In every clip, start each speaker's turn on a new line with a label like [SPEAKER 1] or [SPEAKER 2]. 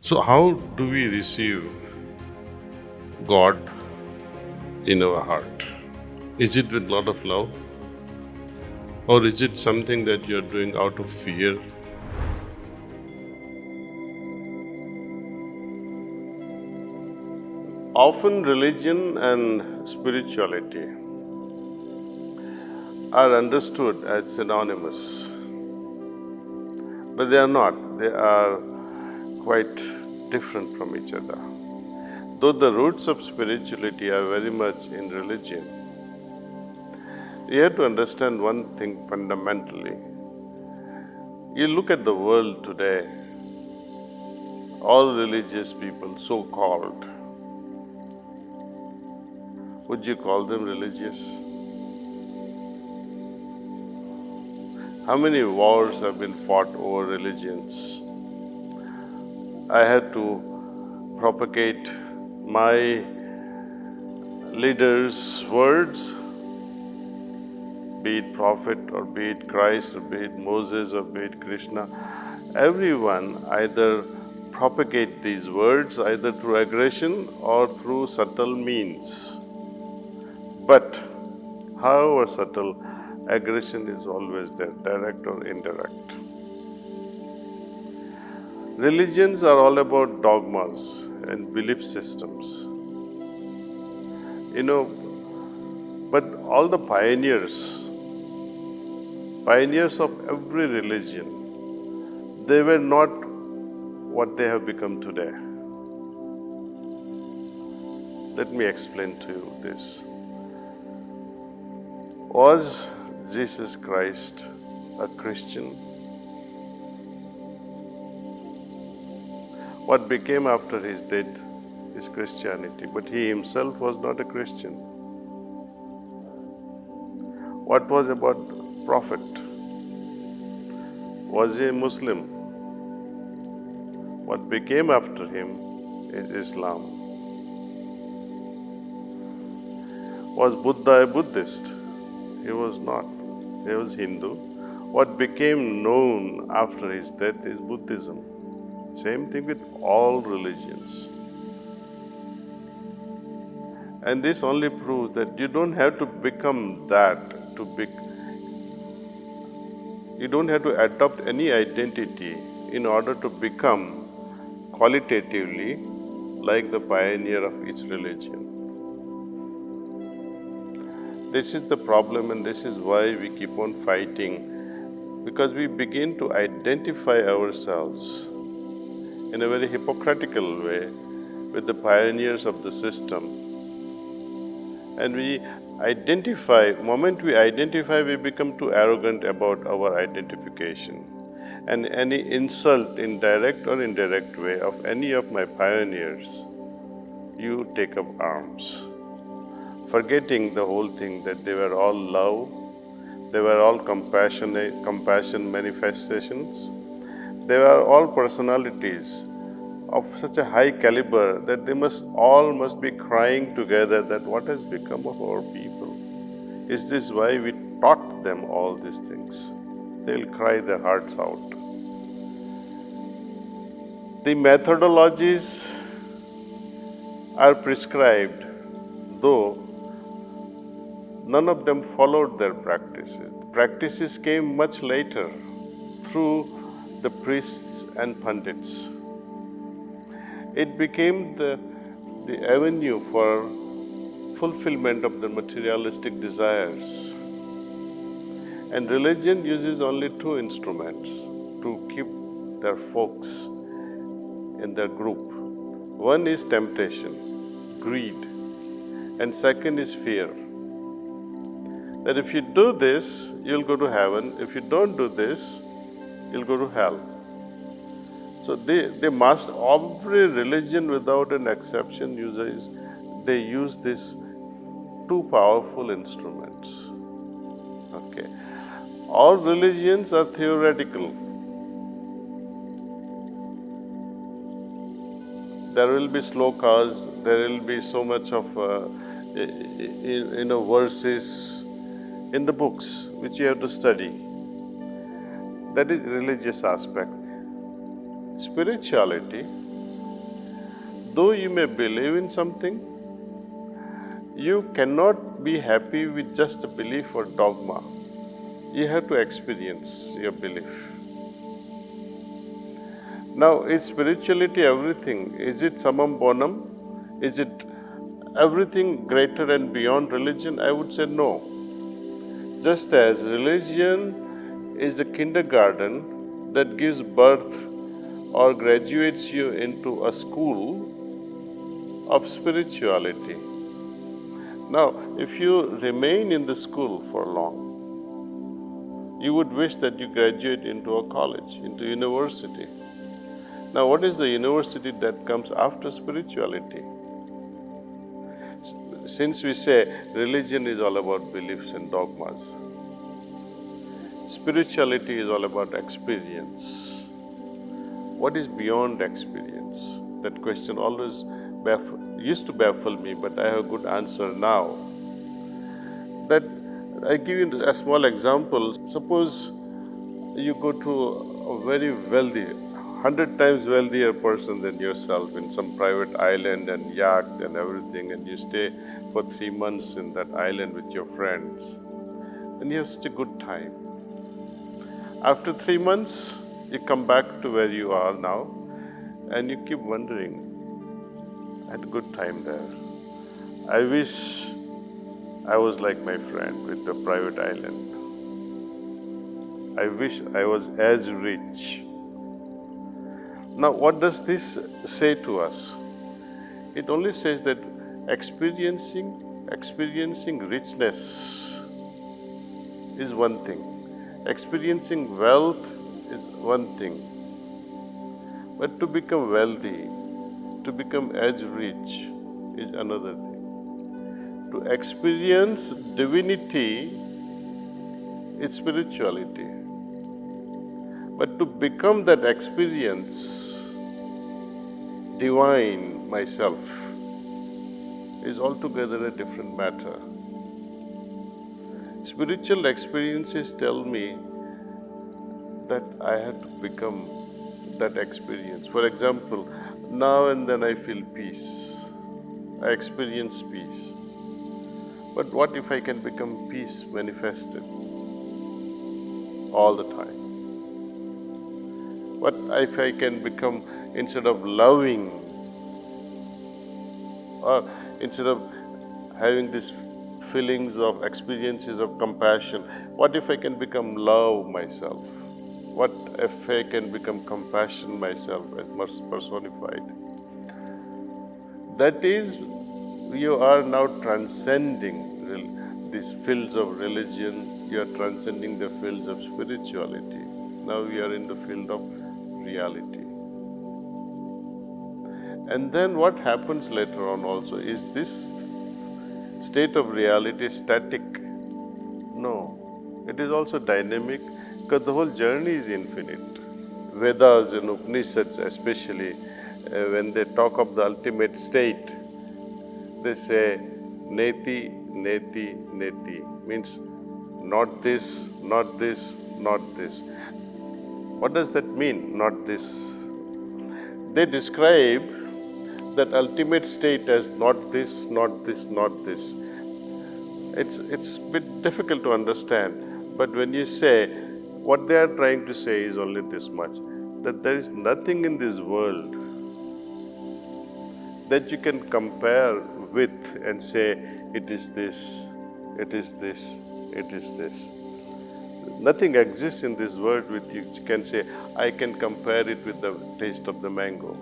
[SPEAKER 1] So, how do we receive God in our heart? Is it with a lot of love? Or is it something that you're doing out of fear? Often, religion and spirituality are understood as synonymous, but they are not. They are quite different from each other. Though the roots of spirituality are very much in religion, you have to understand one thing fundamentally. You look at the world today, all religious people, so called, would you call them religious? How many wars have been fought over religions? I had to propagate my leaders' words, be it prophet or be it Christ or be it Moses or be it Krishna. Everyone either propagate these words either through aggression or through subtle means. But however subtle, aggression is always there, direct or indirect. Religions are all about dogmas and belief systems. But all the pioneers of every religion, they were not what they have become today. Let me explain to you this. Was Jesus Christ a Christian? What became after his death is Christianity, but he himself was not a Christian. What was about the Prophet? Was he a Muslim? What became after him is Islam. Was Buddha a Buddhist? He was not. He was Hindu. What became known after his death is Buddhism. Same thing with all religions. And this only proves that you don't have to become that you don't have to adopt any identity in order to become qualitatively like the pioneer of each religion. This is the problem, and this is why we keep on fighting, because we begin to identify ourselves in a very hypocritical way with the pioneers of the system. And moment we identify, we become too arrogant about our identification. And any insult in direct or indirect way of any of my pioneers, you take up arms, forgetting the whole thing that they were all love, they were all compassion manifestations, they were all personalities of such a high caliber that they must be crying together that what has become of our people? Is this why we taught them all these things? They'll cry their hearts out. The methodologies are prescribed, though none of them followed their practices. The practices came much later through the priests and pandits. It became the avenue for fulfillment of the materialistic desires. And religion uses only two instruments to keep their folks in their group. One is temptation, greed, and second is fear. That if you do this, you'll go to heaven. If you don't do this, you'll go to hell. So they must, every religion without an exception they use these two powerful instruments. Okay. All religions are theoretical. There will be slokas, there will be so much of verses in the books which you have to study. That is religious aspect. Spirituality though you may believe in something, you cannot be happy with just a belief or dogma. You have to experience your belief. Now, is spirituality everything? Is it summum bonum? Is it everything greater and beyond religion? I would say no. Just as religion is the kindergarten that gives birth or graduates you into a school of spirituality. Now, if you remain in the school for long, you would wish that you graduate into a college, into university. Now, what is the university that comes after spirituality? Since we say religion is all about beliefs and dogmas, spirituality is all about experience. What is beyond experience? That question always used to baffle me, but I have a good answer now. That I give you a small example. Suppose you go to a very wealthy, 100 times wealthier person than yourself in some private island and yacht and everything, and you stay for 3 months in that island with your friends, and you have such a good time. After 3 months, you come back to where you are now, and you keep wondering, I had a good time there. I wish I was like my friend with the private island. I wish I was as rich. Now, what does this say to us? It only says that experiencing richness is one thing. Experiencing wealth is one thing. But to become wealthy, to become as rich is another thing. To experience divinity is spirituality. But to become that experience, divine myself, is altogether a different matter. Spiritual experiences tell me that I have to become that experience. For example, now and then I feel peace. I experience peace. But what if I can become peace manifested all the time? What if I can become, instead of loving, or instead of having these feelings of experiences of compassion, what if I can become love myself? What if I can become compassion myself as personified? That is, you are now transcending these fields of religion, you are transcending the fields of spirituality. Now we are in the field of reality. And then what happens later on also, is this state of reality static? No, it is also dynamic, because the whole journey is infinite. Vedas and Upanishads especially, when they talk of the ultimate state, they say neti, neti, neti, means not this, not this, not this. What does that mean, not this? They describe that ultimate state as not this, not this, not this. It's a bit difficult to understand, but when you say, what they are trying to say is only this much, that there is nothing in this world that you can compare with and say, it is this, it is this, it is this. Nothing exists in this world with you can say, I can compare it with the taste of the mango,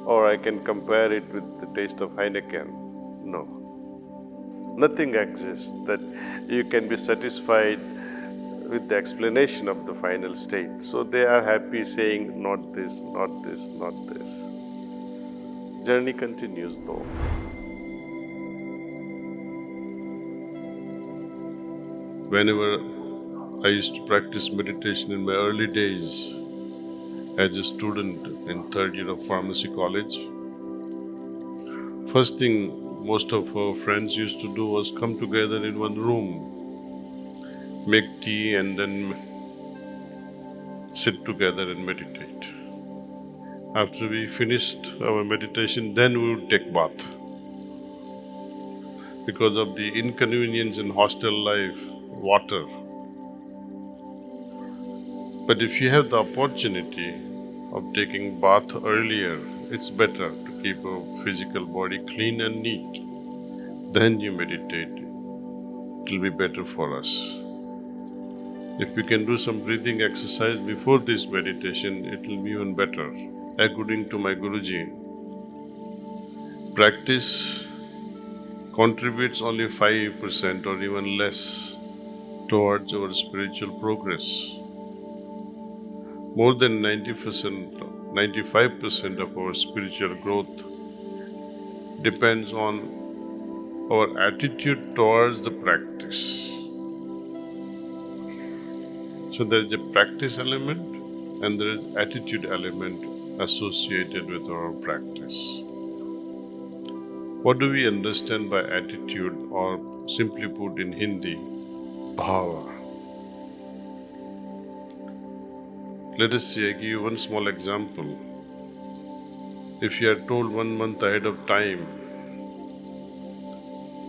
[SPEAKER 1] or I can compare it with the taste of Heineken. No. Nothing exists that you can be satisfied with the explanation of the final state. So they are happy saying, not this, not this, not this. Journey continues though. Whenever I used to practice meditation in my early days as a student in third year of pharmacy college, first thing most of our friends used to do was come together in one room, make tea, and then sit together and meditate. After we finished our meditation, then we would take bath. Because of the inconvenience in hostel life, water. But if you have the opportunity of taking bath earlier, it's better to keep a physical body clean and neat. Then you meditate. It will be better for us. If we can do some breathing exercise before this meditation, it will be even better. According to my Guruji, practice contributes only 5% or even less towards our spiritual progress. More than 90%, 95% of our spiritual growth depends on our attitude towards the practice. So there is a practice element and there is attitude element associated with our practice. What do we understand by attitude, or simply put in Hindi, bhava? Let us see, I give you one small example. If you are told 1 month ahead of time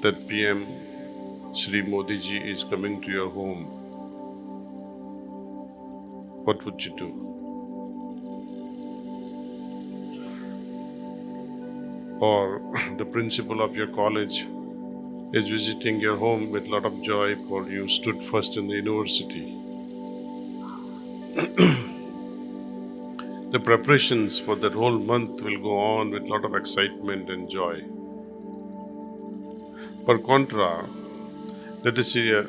[SPEAKER 1] that PM Shri Modi ji is coming to your home, what would you do? Or the principal of your college is visiting your home with a lot of joy for you stood first in the university. The preparations for that whole month will go on with a lot of excitement and joy. Per contra, let us say a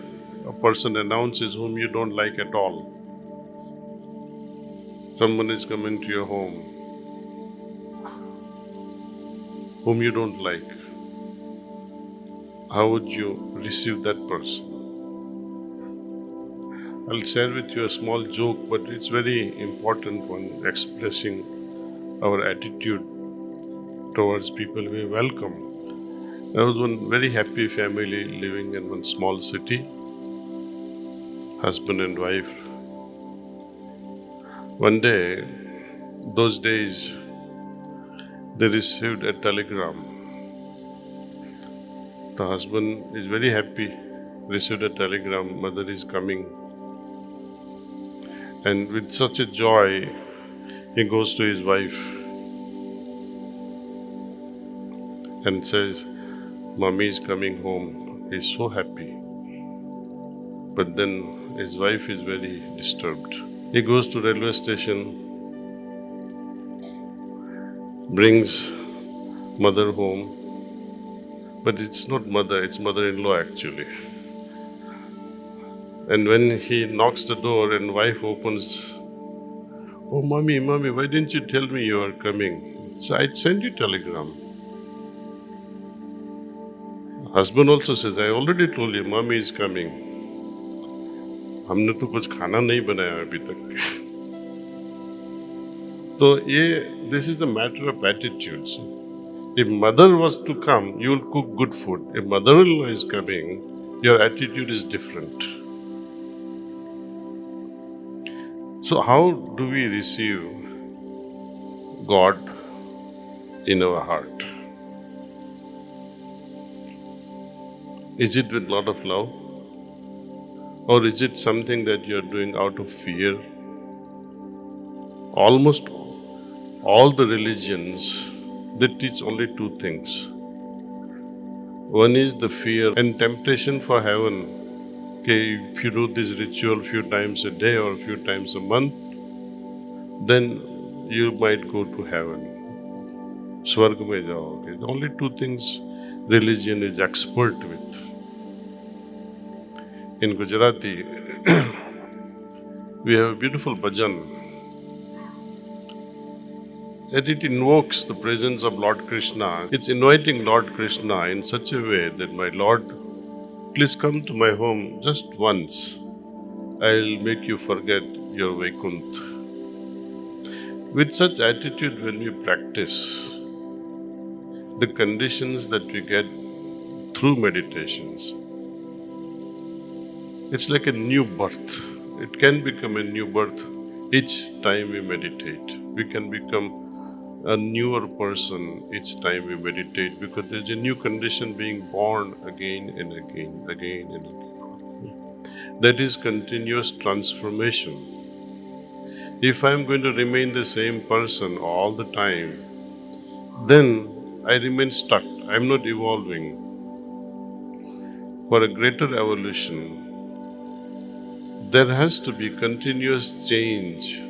[SPEAKER 1] person announces whom you don't like at all. Someone is coming to your home whom you don't like. How would you receive that person? I'll share with you a small joke, but it's very important when expressing our attitude towards people we welcome. There was one very happy family living in one small city, husband and wife. One day, those days, they received a telegram. The husband is very happy, received a telegram, mother is coming. And with such a joy, he goes to his wife and says, Mommy is coming home. He's so happy. But then his wife is very disturbed. He goes to railway station, brings mother home, but it's not mother, it's mother-in-law actually. And when he knocks the door and wife opens, oh mommy, why didn't you tell me you are coming? So I'd send you telegram. Husband also says, I already told you, mommy is coming. हमने तो कुछ खाना नहीं बनाया अभी तक. So this is the matter of attitudes. If mother was to come, you will cook good food. If mother-in-law is coming, your attitude is different. So how do we receive God in our heart? Is it with a lot of love? Or is it something that you are doing out of fear? Almost all the religions, they teach only two things. One is the fear and temptation for heaven. Okay, if you do this ritual a few times a day or a few times a month, then you might go to heaven. Swarg mein jaoge. The only two things religion is expert with. In Gujarati, we have a beautiful bhajan. And it invokes the presence of Lord Krishna. It's inviting Lord Krishna in such a way that, my Lord, please come to my home just once. I'll make you forget your Vaikunt. With such attitude, when we practice, the conditions that we get through meditations, it's like a new birth. It can become a new birth each time we meditate. We can become a newer person each time we meditate, because there's a new condition being born again and again, again and again. That is continuous transformation. If I'm going to remain the same person all the time, then I remain stuck. I'm not evolving. For a greater evolution, there has to be continuous change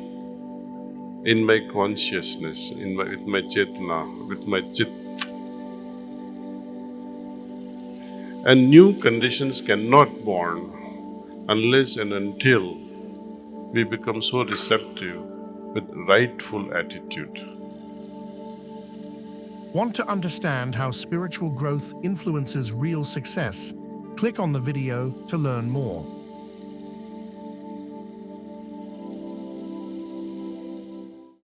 [SPEAKER 1] in my consciousness, with my chetana, with my chit. And new conditions cannot born unless and until we become so receptive with rightful attitude.
[SPEAKER 2] Want to understand how spiritual growth influences real success? Click on the video to learn more.